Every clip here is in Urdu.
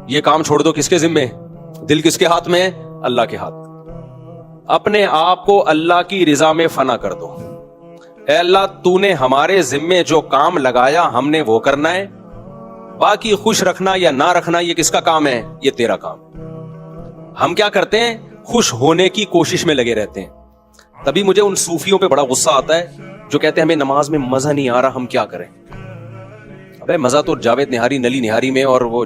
یہ کام چھوڑ دو، کس کے ذمے؟ دل کس کے ہاتھ میں ہے؟ اللہ کے ہاتھ۔ اپنے آپ کو اللہ کی رضا میں فنا کر دو۔ اے اللہ، تو نے ہمارے ذمے جو کام لگایا ہم نے وہ کرنا ہے، باقی خوش رکھنا یا نہ رکھنا یہ کس کا کام ہے؟ یہ تیرا کام۔ ہم کیا کرتے ہیں؟ خوش ہونے کی کوشش میں لگے رہتے ہیں۔ تبھی مجھے ان صوفیوں پہ بڑا غصہ آتا ہے جو کہتے ہیں ہمیں نماز میں مزہ نہیں آ رہا، ہم کیا کریں؟ ابے مزہ تو جاوید نہاری، نلی نہاری میں اور وہ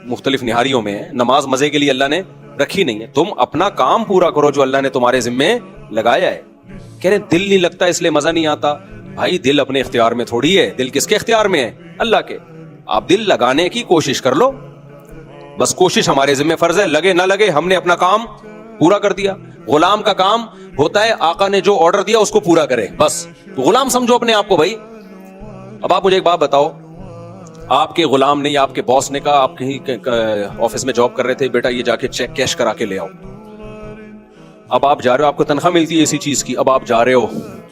مختلف نہاریوں میں ہے، نماز مزے کے لیے اللہ نے رکھی نہیں ہے۔ تم اپنا کام پورا کرو جو اللہ نے تمہارے ذمے لگایا ہے۔ کہہ رہے دل نہیں لگتا اس لیے مزہ نہیں آتا۔ بھائی دل اپنے اختیار میں تھوڑی ہے، دل کس کے اختیار میں ہے؟ اللہ کے۔ آپ دل لگانے کی کوشش کر لو، بس کوشش ہمارے ذمہ فرض ہے، لگے نہ لگے ہم نے اپنا کام پورا کر دیا۔ غلام کا کام ہوتا ہے آقا نے جو آرڈر دیا اس کو پورا کرے، بس غلام سمجھو اپنے آپ کو۔ بھائی اب آپ مجھے ایک بات بتاؤ، آپ کے غلام نے یا آپ کے باس نے کہا، آپ کہیں آفس میں جاب کر رہے تھے، بیٹا یہ جا کے چیک کیش کرا کے لے آؤ۔ اب آپ جا رہے ہو، آپ کو تنخواہ ملتی ہے اسی چیز کی، اب آپ جا رہے ہو،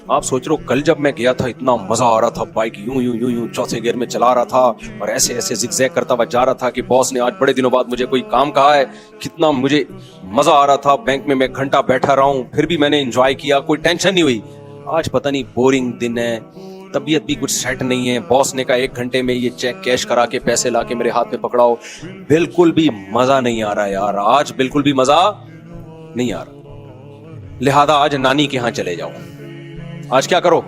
آپ سوچ رہے ہو کل جب میں گیا تھا اتنا مزہ آ رہا تھا، بائک یوں یوں یوں یوں چوتھے گیئر میں چلا رہا تھا اور ایسے ایسے زگ زیگ کرتا ہوا جا رہا تھا کہ باس نے آج بڑے دنوں بعد مجھے کوئی کام کہا ہے، کتنا مجھے مزہ آ رہا تھا، بینک میں گھنٹہ بیٹھا رہا ہوں پھر بھی میں نے انجوائے کیا، کوئی ٹینشن نہیں ہوئی۔ آج پتہ نہیں بورنگ دن ہے، طبیعت بھی کچھ سیٹ نہیں ہے، باس نے کہا 1 گھنٹے میں یہ چیک کیش کرا کے پیسے لا کے میرے ہاتھ میں پکڑاؤ، بالکل بھی مزہ نہیں آ رہا یار، آج بالکل بھی مزہ نہیں آ رہا، لہذا آج نانی کے ہاں چلے جاؤ۔ آج کیا کرو؟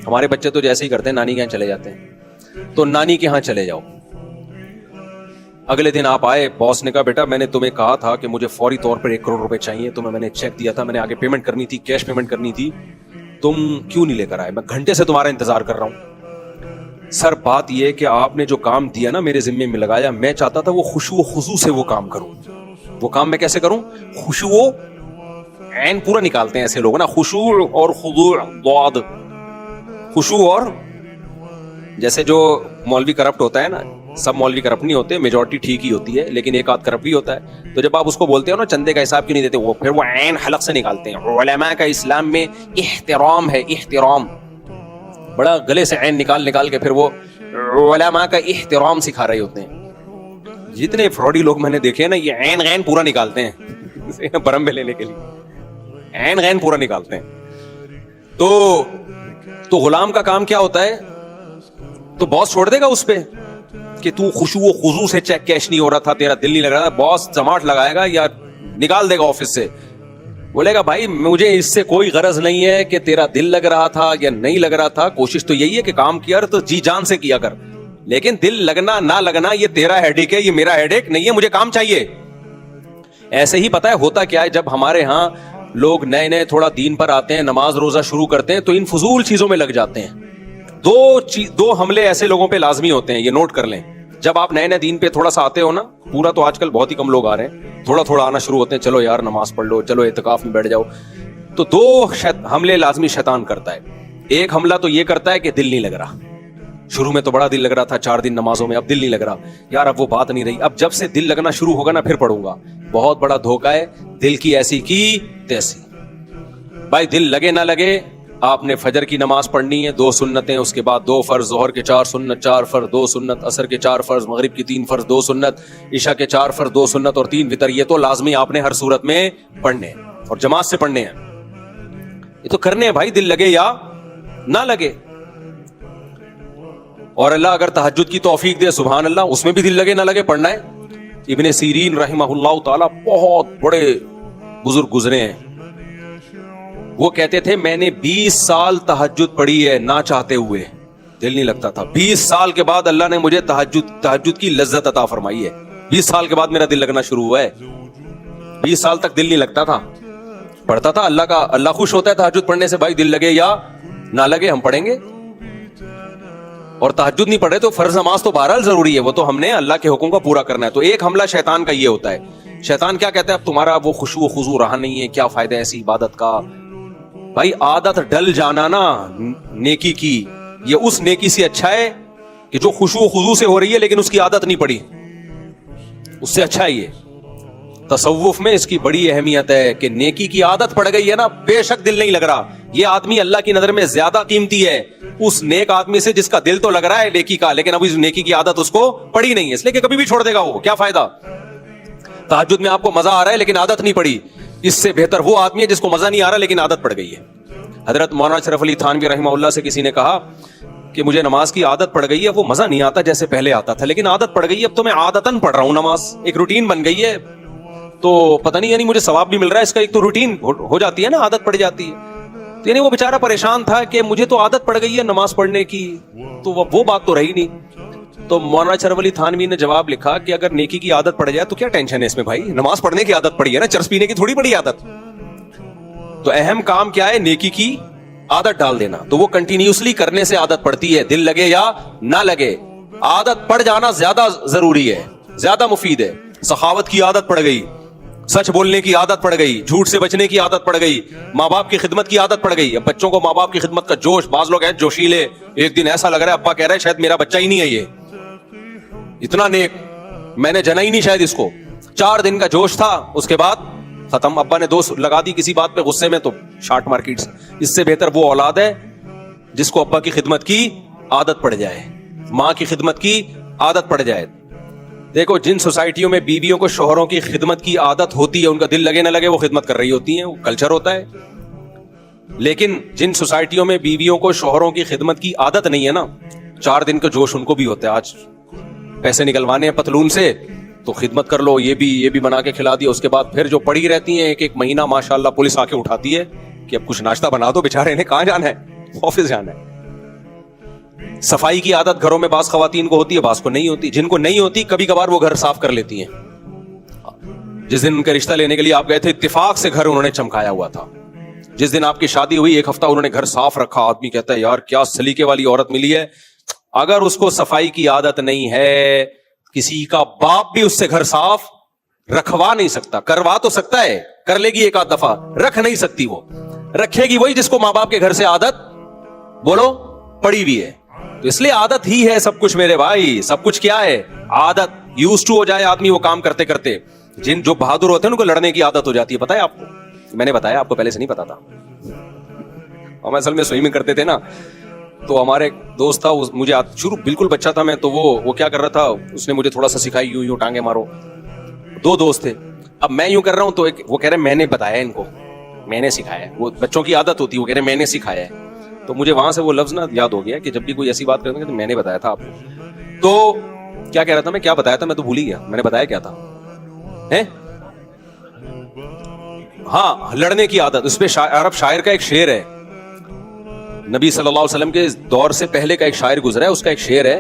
ہمارے بچے تو جیسے ہی کرتے ہیں نانی کے ہاں چلے جاتے ہیں، تو نانی کے ہاں چلے جاؤ۔ اگلے دن آپ آئے، باس نے کہا بیٹا میں نے تمہیں کہا تھا کہ مجھے فوری طور پر 1 کروڑ روپے چاہیے، تمہیں میں نے چیک دیا تھا، میں نے آگے پیمنٹ کرنی تھی، کیش پیمنٹ کرنی تھی، تم کیوں نہیں لے کر آئے؟ میں گھنٹے سے تمہارا انتظار کر رہا ہوں۔ سر بات یہ کہ آپ نے جو کام دیا نا میرے ذمے میں لگایا، میں چاہتا تھا وہ خشوع و خضوع سے وہ کام کروں۔ وہ کام میں کیسے کروں؟ خشوع و عین پورا نکالتے ہیں ایسے لوگ نا، خشوع اور خضوع، ضاد، خشوع اور، جیسے جو مولوی کرپٹ ہوتا ہے نا، سب مولوی کرپٹ نہیں ہوتے، میجورٹی ٹھیک ہی ہوتی ہے لیکن ایک آدھ کرپٹ بھی ہوتا ہے، تو جب آپ اس کو بولتے ہو نا چندے کا حساب کیوں نہیں دیتے، وہ پھر وہ عین حلق سے نکالتے ہیں۔ علماء کا اسلام میں احترام ہے، احترام، بڑا گلے سے عین نکال نکال کے پھر وہ علماء کا احترام سکھا رہے ہوتے ہیں۔ جتنے فراڈی لوگ میں نے دیکھے نا، یہ عین غین پورا نکالتے ہیں برم میں لینے کے لیے، عین غین پورا نکالتے ہیں۔ تو غلام کا کام کیا ہوتا ہے؟ تو باس چھوڑ دے گا اس پہ کہ تو خشوع و خضوع سے چیک کیش نہیں ہو رہا تھا، تیرا دل نہیں لگ رہا تھا، باس جماعت لگائے گا یا نکال دے گا آفس سے، بولے گا بھائی مجھے اس سے کوئی غرض نہیں ہے کہ تیرا دل لگ رہا تھا یا نہیں لگ رہا تھا، کوشش تو یہی ہے کہ کام کیا تو جی جان سے کیا کر، لیکن دل لگنا نہ لگنا یہ تیرا ہیڈیک ہے، یہ میرا ہیڈیک نہیں ہے، مجھے کام چاہیے۔ ایسے ہی پتہ ہے ہوتا کیا ہے، جب ہمارے ہاں لوگ نئے نئے تھوڑا دین پر آتے ہیں، نماز روزہ شروع کرتے ہیں، تو ان فضول چیزوں میں لگ جاتے ہیں۔ دو حملے ایسے لوگوں پہ لازمی ہوتے ہیں، یہ نوٹ کر لیں۔ جب آپ نئے نئے دین پہ تھوڑا سا آتے ہو نا، پورا تو آج کل بہت ہی کم لوگ آ رہے ہیں، تھوڑا تھوڑا آنا شروع ہوتے ہیں، چلو یار نماز پڑھ لو، چلو اعتکاف میں بیٹھ جاؤ، تو 2 حملے لازمی شیطان کرتا ہے۔ ایک حملہ تو یہ کرتا ہے کہ دل نہیں لگ رہا، شروع میں تو بڑا دل لگ رہا تھا 4 دن نمازوں میں، اب دل نہیں لگ رہا، یار اب وہ بات نہیں رہی، اب جب سے دل لگنا شروع ہوگا نا پھر پڑھوں گا۔ بہت بڑا دھوکہ ہے، دل کی ایسی کی تیسی۔ بھائی دل لگے نہ لگے، آپ نے فجر کی نماز پڑھنی ہے 2 سنتیں، اس کے بعد 2 فرض، ظہر کے 4 سنت، 4 فرض 2 سنت، عصر کے 4 فرض، مغرب کی 3 فرض 2 سنت، عشاء کے 4 فرض 2 سنت اور 3 وتر، یہ تو لازمی آپ نے ہر صورت میں پڑھنے ہیں اور جماعت سے پڑھنے ہیں، یہ تو کرنے ہیں بھائی، دل لگے یا نہ لگے۔ اور اللہ اگر تہجد کی توفیق دے سبحان اللہ، اس میں بھی دل لگے نہ لگے پڑھنا ہے۔ ابن سیرین رحمہ اللہ تعالی بہت بڑے بزرگ گزرے ہیں، وہ کہتے تھے میں نے 20 سال تہجد پڑھی ہے نہ چاہتے ہوئے، دل نہیں لگتا تھا، 20 سال کے بعد اللہ نے مجھے تہجد کی لذت عطا فرمائی ہے، 20 سال کے بعد میرا دل لگنا شروع ہوا ہے۔ 20 سال تک دل نہیں لگتا تھا، پڑھتا تھا، اللہ خوش ہوتا ہے تہجد پڑھنے سے، بھائی دل لگے یا نہ لگے ہم پڑھیں گے۔ اور تہجد نہیں پڑھے تو فرض نماز تو بہرحال ضروری ہے، وہ تو ہم نے اللہ کے حکم کا پورا کرنا ہے۔ تو ایک حملہ شیطان کا یہ ہوتا ہے، شیطان کیا کہتا ہے، اب تمہارا وہ خشوع و خضوع رہا نہیں ہے، کیا فائدہ ایسی عبادت کا؟ بھائی عادت ڈل جانا نا نیکی کی، یہ اس نیکی سے اچھا ہے کہ جو خشوع و خضوع سے ہو رہی ہے لیکن اس کی عادت نہیں پڑی، اس سے اچھا ہے یہ۔ تصوف میں اس کی بڑی اہمیت ہے کہ نیکی کی عادت پڑ گئی ہے نا، بے شک دل نہیں لگ رہا، یہ آدمی اللہ کی نظر میں زیادہ قیمتی ہے اس نیک آدمی سے جس کا دل تو لگ رہا ہے نیکی کا, لیکن ابھی نیکی کی عادت اس کو پڑی نہیں ہے, اس لیے کہ کبھی بھی چھوڑ دے گا وہ, کیا فائدہ. تہجد میں آپ کو مزہ آ رہا ہے لیکن عادت نہیں پڑی, اس سے بہتر وہ آدمی ہے جس کو مزہ نہیں آ رہا لیکن عادت پڑ گئی ہے. حضرت مولانا اشرف علی تھانوی رحمہ اللہ سے کسی نے کہا کہ مجھے نماز کی عادت پڑ گئی ہے, وہ مزہ نہیں آتا جیسے پہلے آتا تھا, لیکن عادت پڑ گئی ہے, اب تو میں عادتاً پڑھ رہا ہوں نماز, ایک روٹین بن گئی ہے, تو پتہ نہیں یعنی مجھے ثواب بھی مل رہا ہے اس کا, ایک تو روٹین ہو جاتی ہے نا, عادت پڑ جاتی ہے. یعنی وہ بیچارہ پریشان تھا کہ مجھے تو عادت پڑ گئی ہے نماز پڑھنے کی, تو وہ بات تو رہی نہیں. تو مولانا اشرف علی تھانوی نے جواب لکھا کہ اگر نیکی کی عادت پڑ جائے تو کیا ٹینشن ہے اس میں بھائی, نماز پڑھنے کی عادت پڑی ہے نا, چرس پینے کی تھوڑی بڑی عادت. تو اہم کام کیا ہے, نیکی کی عادت ڈال دینا, تو وہ کنٹینیوسلی کرنے سے عادت پڑتی ہے, دل لگے یا نہ لگے. عادت پڑ جانا زیادہ ضروری ہے, زیادہ مفید ہے. سخاوت کی عادت پڑ گئی, سچ بولنے کی عادت پڑ گئی, جھوٹ سے بچنے کی عادت پڑ گئی, ماں باپ کی خدمت کی عادت پڑ گئی. اب بچوں کو ماں باپ کی خدمت کا جوش, بعض لوگ ہیں جوشیلے, ایک دن ایسا لگ رہا ہے ابا کہہ رہے شاید میرا بچہ ہی نہیں ہے, یہ اتنا نیک, میں نے جنا ہی نہیں شاید اس کو. 4 دن کا جوش تھا, اس کے بعد ختم. ابا نے دوست لگا دی کسی بات پہ غصے میں تو شارٹ مارکیٹ. اس سے بہتر وہ اولاد ہے جس کو ابا کی خدمت کی عادت پڑ جائے, ماں کی خدمت کی عادت پڑ جائے. دیکھو جن سوسائٹیوں میں بیویوں کو شوہروں کی خدمت کی عادت ہوتی ہے, ان کا دل لگے نہ لگے وہ خدمت کر رہی ہوتی ہیں, وہ کلچر ہوتا ہے. لیکن جن سوسائٹیوں میں بیویوں کو شوہروں کی خدمت کی عادت نہیں ہے نا, 4 دن کا جوش ان کو بھی ہوتا ہے, آج پیسے نکلوانے ہیں پتلون سے تو خدمت کر لو, یہ بھی بنا کے کھلا دیا. اس کے بعد پھر جو پڑی رہتی ہیں ایک مہینہ, ماشاءاللہ پولیس آ کے اٹھاتی ہے کہ اب کچھ ناشتہ بنا دو, بیچارے انہیں کہاں جانا ہے, آفس جانا ہے. صفائی کی عادت گھروں میں بعض خواتین کو ہوتی ہے, بعض کو نہیں ہوتی. جن کو نہیں ہوتی کبھی کبھار وہ گھر صاف کر لیتی ہیں. جس دن ان کا رشتہ لینے کے لیے آپ گئے تھے, اتفاق سے گھر انہوں نے چمکایا ہوا تھا. جس دن آپ کی شادی ہوئی 1 ہفتہ انہوں نے گھر صاف رکھا. آدمی کہتا ہے یار کیا سلیقے والی عورت ملی ہے. اگر اس کو صفائی کی عادت نہیں ہے, کسی کا باپ بھی اس سے گھر صاف رکھوا نہیں سکتا. کروا تو سکتا ہے, کر لے گی 1 آدھ دفعہ, رکھ نہیں سکتی. وہ رکھے گی وہی جس کو ماں باپ کے گھر سے عادت بولو پڑی ہوئی ہے. تو اس لیے عادت ہی ہے سب کچھ میرے بھائی, سب کچھ کیا ہے عادت. یوز ٹو ہو جائے آدمی وہ کام کرتے کرتے. جو بہادر ہوتے ہیں ان کو لڑنے کی عادت ہو جاتی ہے, پتہ ہے آپ کو, میں نے بتایا آپ کو پہلے سے نہیں پتا تھا. ہم اصل میں سوئمنگ کرتے تھے نا, تو ہمارے ایک دوست تھا, مجھے شروع بالکل بچہ تھا میں, تو وہ کیا کر رہا تھا, اس نے مجھے تھوڑا سا سکھائی, یوں ٹانگے مارو. 2 دوست تھے, اب میں یوں کر رہا ہوں تو وہ کہہ رہے میں نے بتایا ان کو, میں نے سکھایا. وہ بچوں کی عادت ہوتی ہے, وہ کہہ رہے میں نے سکھایا ہے. تو مجھے وہاں سے وہ لفظ نا یاد ہو گیا کہ جب بھی کوئی ایسی بات کرتے ہیں تو میں نے بتایا تھا آپ کو. تو کیا کہہ رہا تھا میں, کیا بتایا تھا, میں تو بھول ہی گیا میں نے بتایا کیا تھا. ہاں, لڑنے کی عادت. اس پہ عرب شاعر کا ایک شعر ہے, نبی صلی اللہ علیہ وسلم کے دور سے پہلے کا ایک شاعر گزرا ہے, اس کا ایک شعر ہے.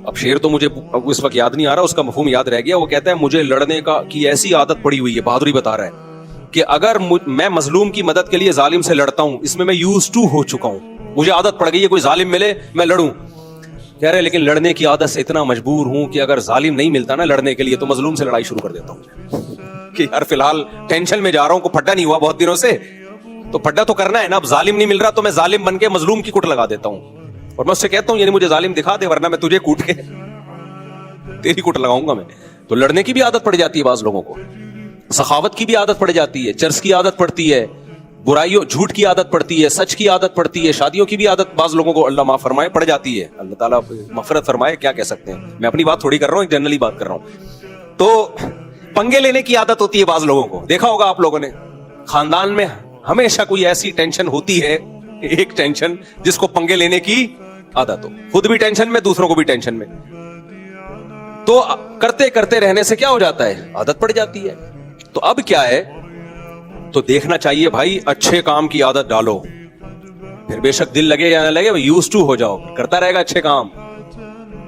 اب شعر تو مجھے اس وقت یاد نہیں آ رہا, اس کا مفہوم یاد رہ گیا. وہ کہتا ہے مجھے لڑنے کی ایسی عادت پڑی ہوئی ہے, بہادری بتا رہا ہے, کہ اگر میں مظلوم کی مدد کے لیے ظالم سے لڑتا ہوں, اس میں یوز ٹو ہو چکا ہوں, مجھے عادت پڑ گئی ہے, کوئی ظالم ملے میں لڑوں. کہہ رہے لیکن لڑنے کی عادت سے اتنا مجبور ہوں کہ اگر ظالم نہیں ملتا نا لڑنے کے لیے تو مظلوم سے لڑائی شروع کر دیتا ہوں, کہ یار فی الحال ٹینشن میں جا رہا ہوں, کو پھڈا نہیں ہوا بہت دنوں سے, تو پھڈا تو کرنا ہے نا. اب ظالم نہیں مل رہا تو میں ظالم بن کے مظلوم کی کٹ لگا دیتا ہوں, اور میں اس سے کہتا ہوں یعنی مجھے ظالم دکھا دے ورنہ میں تجھے کوٹ کے تیری کٹ لگاؤں گا میں. تو لڑنے کی بھی عادت پڑ جاتی ہے بعض لوگوں کو, سخاوت کی بھی عادت پڑ جاتی ہے, چرس کی عادت پڑتی ہے, برائیوں جھوٹ کی عادت پڑتی ہے, سچ کی عادت پڑتی ہے, شادیوں کی بھی عادت بعض لوگوں کو اللہ معاف فرمائے پڑ جاتی ہے. اللہ تعالیٰ مغفرت فرمائے, کیا کہہ سکتے ہیں, میں اپنی بات تھوڑی کر رہا ہوں, ایک جنرلی بات کر رہا ہوں. تو پنگے لینے کی عادت ہوتی ہے بعض لوگوں کو, دیکھا ہوگا آپ لوگوں نے, خاندان میں ہمیشہ کوئی ایسی ٹینشن ہوتی ہے, ایک ٹینشن جس کو پنگے لینے کی عادت ہو, خود بھی ٹینشن میں دوسروں کو بھی ٹینشن میں. تو کرتے کرتے رہنے سے کیا ہو جاتا ہے, عادت پڑ جاتی ہے. تو اب کیا ہے, تو دیکھنا چاہیے بھائی اچھے کام کی عادت ڈالو, پھر بے شک دل لگے یا نہ لگے یوز ٹو ہو جاؤ, کرتا رہے گا اچھے کام.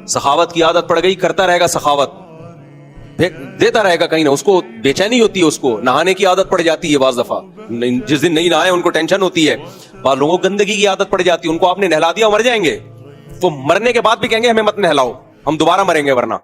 سخاوت کی عادت پڑ گئی, کرتا رہے گا سخاوت, دیتا رہے گا کہیں نہ, اس کو بے چینی ہوتی ہے. اس کو نہانے کی عادت پڑ جاتی ہے بعض دفعہ, جس دن نہیں نہائے ان کو ٹینشن ہوتی ہے. بعض لوگوں کو گندگی کی عادت پڑ جاتی ہے, ان کو آپ نے نہلا دیا مر جائیں گے, وہ مرنے کے بعد بھی کہیں گے ہمیں مت نہلاؤ, ہم دوبارہ مریں گے ورنہ.